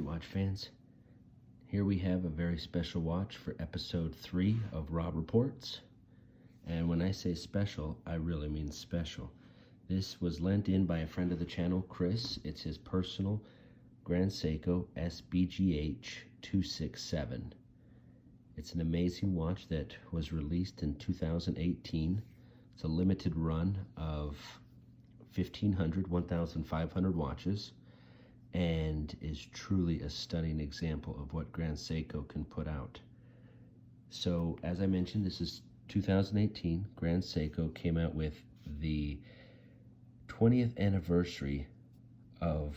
watch fans. Here we have a very special watch for episode 3 of Rob Reports. And when I say special, I really mean special. This was lent in by a friend of the channel, Chris. It's his personal Grand Seiko SBGH 267. It's an amazing watch that was released in 2018. It's a limited run of 1,500 watches, and is truly a stunning example of what Grand Seiko can put out. So, as I mentioned, this is 2018. Grand Seiko came out with the 20th anniversary of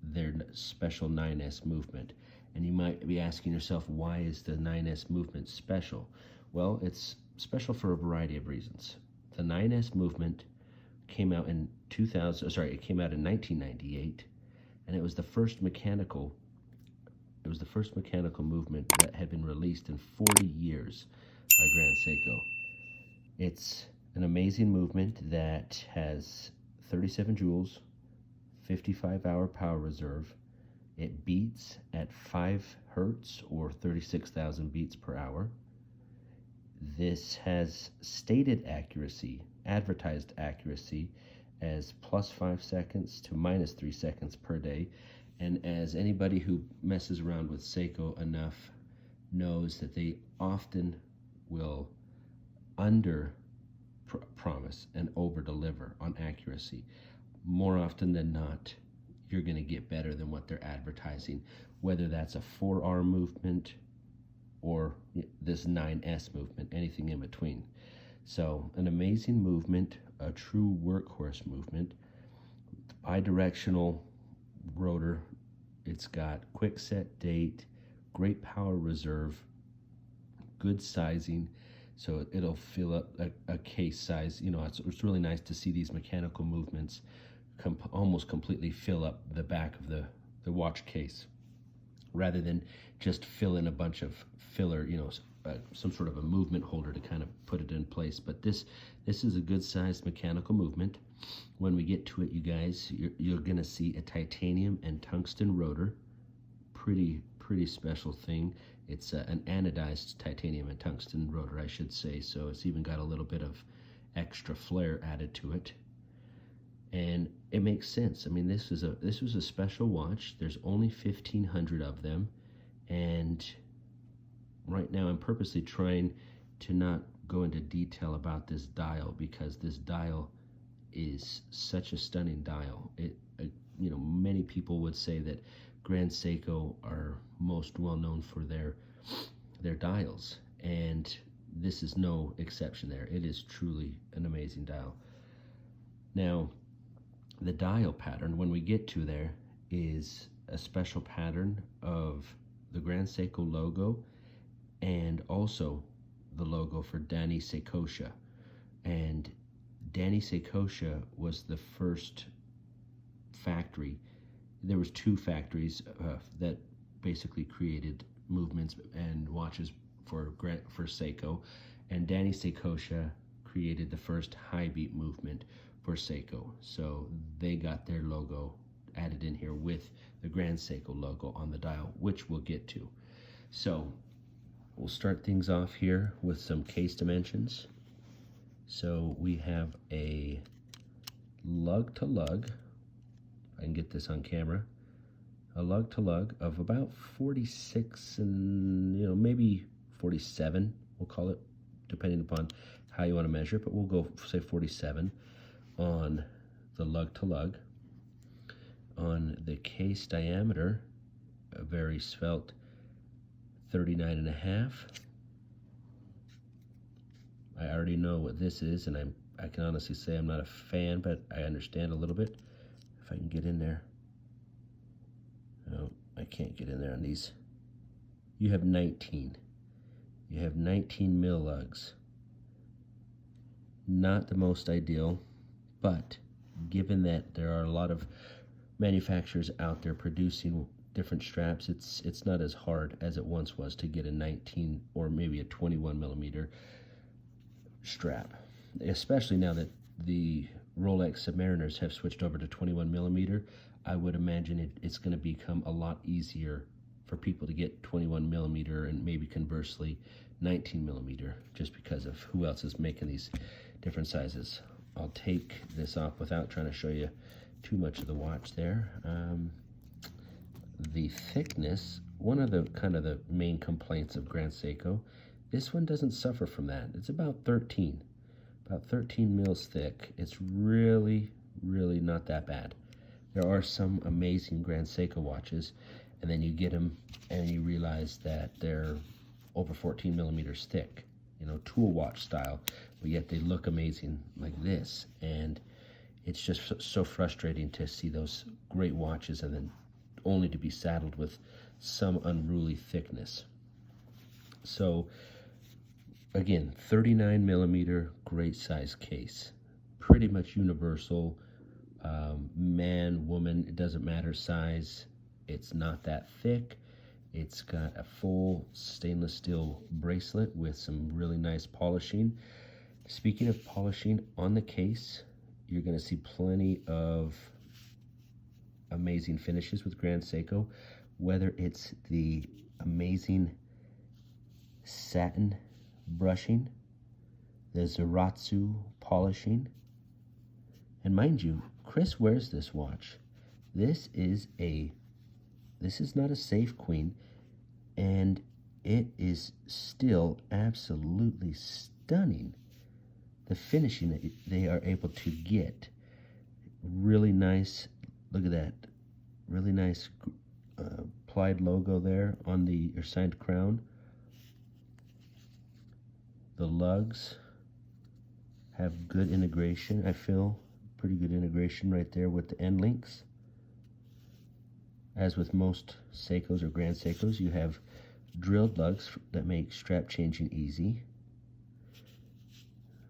their special 9S movement. And you might be asking yourself, why is the 9S movement special? Well, it's special for a variety of reasons. The 9S movement came out in 1998, and it was the first mechanical movement that had been released in 40 years by Grand Seiko. It's an amazing movement that has 37 joules, 55-hour power reserve. It beats at 5 hertz or 36,000 beats per hour. This has stated accuracy, advertised accuracy, as +5 seconds to -3 seconds per day. And as anybody who messes around with Seiko enough knows, that they often will under-promise and over-deliver on accuracy. More often than not, you're going to get better than what they're advertising, whether that's a 4R movement or this 9S movement, anything in between. So an amazing movement, a true workhorse movement, bidirectional rotor. It's got quick set date, great power reserve, good sizing, so it'll fill up a case size. You know, it's really nice to see these mechanical movements almost completely fill up the back of the watch case, rather than just fill in a bunch of filler, some sort of a movement holder to kind of put it in place. But this is a good sized mechanical movement. When we get to it, you guys, you're gonna see a titanium and tungsten rotor. Pretty special thing. It's an anodized titanium and tungsten rotor, I should say, so it's even got a little bit of extra flair added to it. And it makes sense. I mean, this was a special watch. There's only 1,500 of them, and right now I'm purposely trying to not go into detail about this dial, because this dial is such a stunning dial. Many people would say that Grand Seiko are most well known for their dials, and this is no exception there. It is truly an amazing dial. Now, the dial pattern, when we get to there, is a special pattern of the Grand Seiko logo, and also the logo for Danny Seikosha. And Danny Seikosha was the first factory. There was 2 factories that basically created movements and watches for Seiko, and Danny Seikosha created the first high beat movement for Seiko. So they got their logo added in here with the Grand Seiko logo on the dial, which we'll get to. So we'll start things off here with some case dimensions. So we have a lug to lug. I can get this on camera. A lug to lug of about 46 and maybe 47, we'll call it, depending upon how you want to measure it, but we'll go say 47 on the lug to lug. On the case diameter, a very svelte 39.5. I already know what this is, and I can honestly say I'm not a fan, but I understand a little bit. If I can get in there. No, I can't get in there on these. You have 19. You have 19 mil lugs. Not the most ideal, but given that there are a lot of manufacturers out there producing different straps, it's not as hard as it once was to get a 19 or maybe a 21 millimeter strap, especially now that the Rolex Submariners have switched over to 21 millimeter. I would imagine it's going to become a lot easier for people to get 21 millimeter and maybe conversely 19 millimeter, just because of who else is making these different sizes. I'll take this off without trying to show you too much of the watch there. The thickness, one of the kind of the main complaints of Grand Seiko, this one doesn't suffer from that. It's about 13 mils thick. It's really not that bad. There are some amazing Grand Seiko watches, and then you get them and you realize that they're over 14 millimeters thick, you know, tool watch style, but yet they look amazing like this. And it's just so frustrating to see those great watches and then only to be saddled with some unruly thickness. So again, 39 millimeter, great size case, pretty much universal, man, woman, it doesn't matter size. It's not that thick. It's got a full stainless steel bracelet with some really nice polishing. Speaking of polishing, on the case, you're going to see plenty of amazing finishes with Grand Seiko, whether it's the amazing satin brushing, the Zaratsu polishing, and mind you, Chris wears this watch. This is not a safe queen, and it is still absolutely stunning. The finishing that they are able to get, really nice. Look at that, really nice applied logo there on the signed crown. The lugs have good integration. I feel pretty good integration right there with the end links. As with most Seikos or Grand Seikos, you have drilled lugs that make strap changing easy.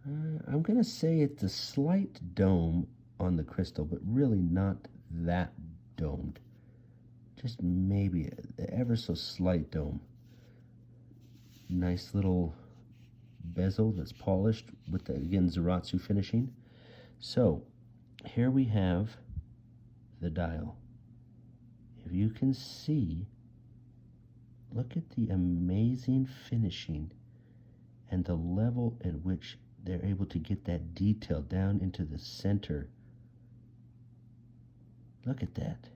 I'm going to say it's a slight dome on the crystal, but really not that domed. Just maybe an ever so slight dome. Nice little bezel that's polished with the, again, Zaratsu finishing. So here we have the dial. If you can see, look at the amazing finishing and the level at which they're able to get that detail down into the center. Look at that.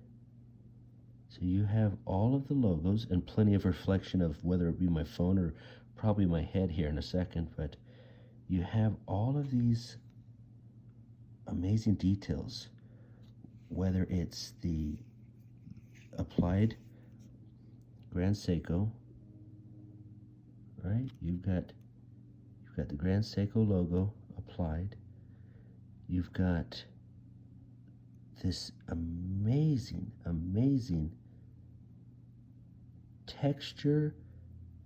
So you have all of the logos and plenty of reflection of whether it be my phone or probably my head here in a second, but you have all of these amazing details, whether it's the applied Grand Seiko, right? You've got the Grand Seiko logo applied. You've got this amazing texture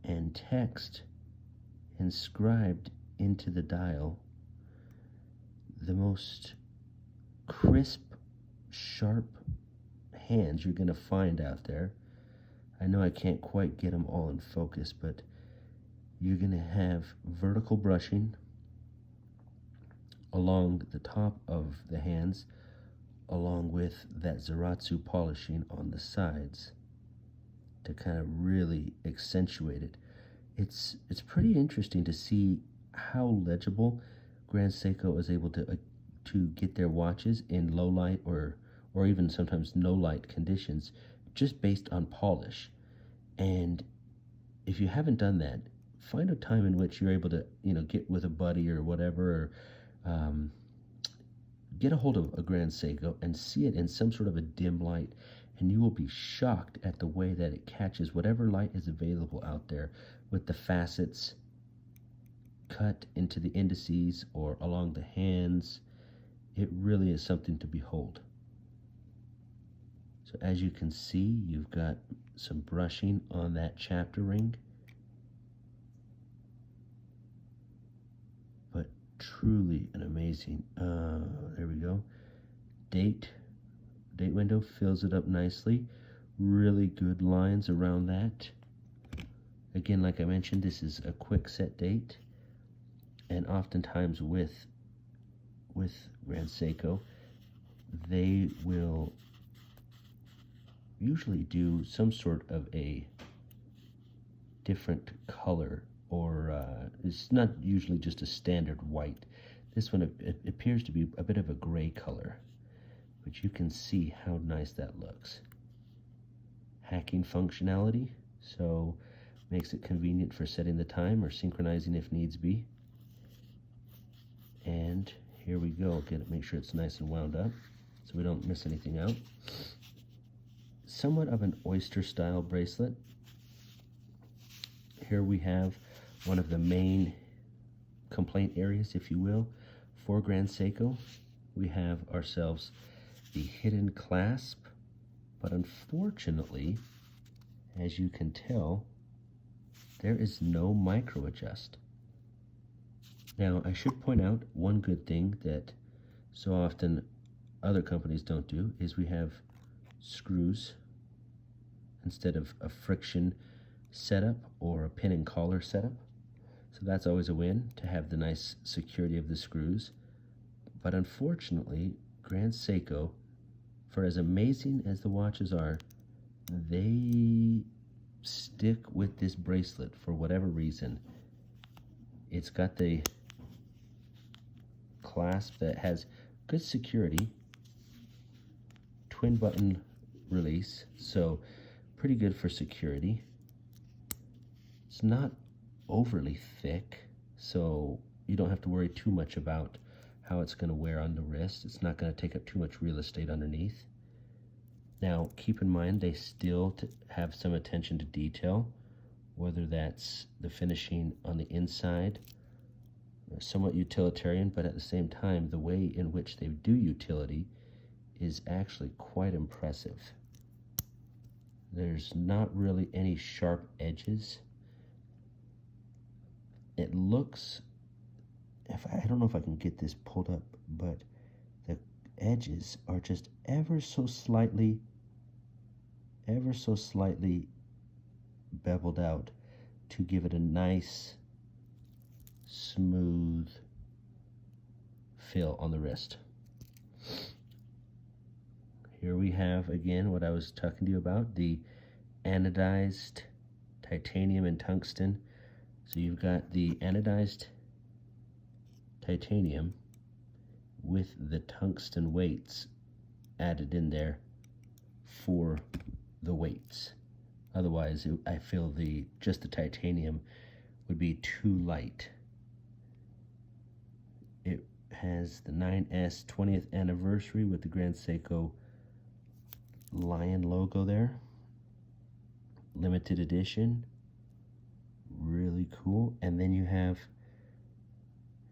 and text inscribed into the dial. The most crisp, sharp hands you're going to find out there. I know I can't quite get them all in focus, but you're going to have vertical brushing along the top of the hands, along with that Zaratsu polishing on the sides to kind of really accentuate it. It's pretty interesting to see how legible Grand Seiko is able to get their watches in low light or even sometimes no light conditions, just based on polish. And if you haven't done that, find a time in which you're able to, get with a buddy or whatever, or get a hold of a Grand Seiko and see it in some sort of a dim light, and you will be shocked at the way that it catches whatever light is available out there, with the facets cut into the indices or along the hands. It really is something to behold. So as you can see, you've got some brushing on that chapter ring, but truly an amazing, there we go, date window fills it up nicely. Really good lines around that. Again, like I mentioned, this is a quick set date, and oftentimes with Grand Seiko, they will usually do some sort of a different color, or it's not usually just a standard white. This one, it appears to be a bit of a gray color, but you can see how nice that looks. Hacking functionality, so makes it convenient for setting the time or synchronizing if needs be. And here we go. Make sure it's nice and wound up so we don't miss anything out. Somewhat of an oyster style bracelet. Here we have one of the main complaint areas, if you will, for Grand Seiko. We have ourselves the hidden clasp, but unfortunately, as you can tell, there is no micro adjust. Now, I should point out one good thing that so often other companies don't do is we have screws instead of a friction setup or a pin and collar setup. So that's always a win, to have the nice security of the screws. But unfortunately, Grand Seiko, for as amazing as the watches are, they stick with this bracelet for whatever reason. It's got the clasp that has good security, twin button release, so pretty good for security. It's not overly thick, so you don't have to worry too much about how it's going to wear on the wrist. It's not going to take up too much real estate underneath. Now, keep in mind, they still have some attention to detail, whether that's the finishing on the inside, somewhat utilitarian, but at the same time, the way in which they do utility is actually quite impressive. There's not really any sharp edges. It looks, I don't know if I can get this pulled up, but the edges are just ever so slightly beveled out to give it a nice, smooth feel on the wrist. Here we have, again, what I was talking to you about, the anodized titanium and tungsten. So you've got the anodized titanium with the tungsten weights added in there for the weights. Otherwise, I feel just the titanium would be too light. It has the 9S 20th anniversary with the Grand Seiko lion logo there. Limited edition. Really cool. And then you have,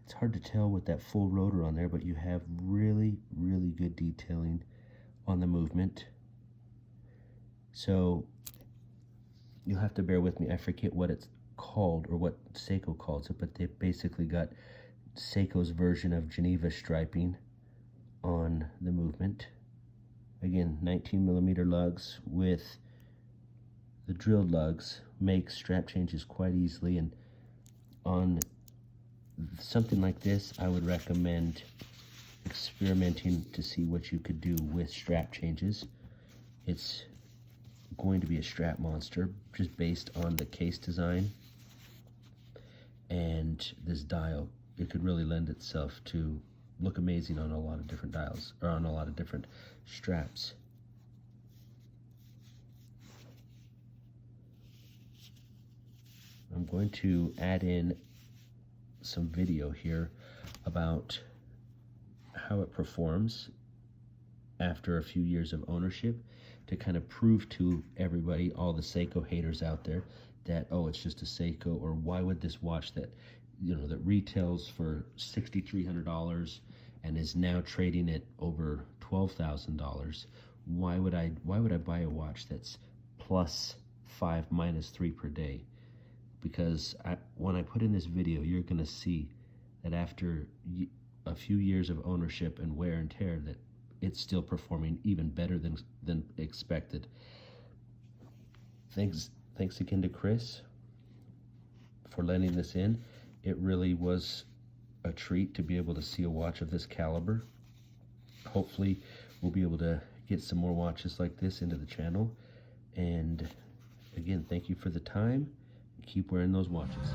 it's hard to tell with that full rotor on there, but you have really, really good detailing on the movement. So you'll have to bear with me. I forget what it's called or what Seiko calls it, but they've basically got Seiko's version of Geneva striping on the movement. Again, 19mm lugs with the drilled lugs make strap changes quite easily, and on something like this, I would recommend experimenting to see what you could do with strap changes. It's going to be a strap monster just based on the case design and this dial. It could really lend itself to look amazing on a lot of different dials, or on a lot of different straps. I'm going to add in some video here about how it performs after a few years of ownership, to kind of prove to everybody, all the Seiko haters out there, that, oh, it's just a Seiko, or why would this watch that, you know, that retails for $6,300 and is now trading at over $12,000, why would I buy a watch that's +5, -3 per day? Because when I put in this video, you're going to see that after a few years of ownership and wear and tear, that it's still performing even better than expected. Thanks again to Chris for lending this in. It really was a treat to be able to see a watch of this caliber. Hopefully we'll be able to get some more watches like this into the channel. And again, thank you for the time. Keep wearing those watches.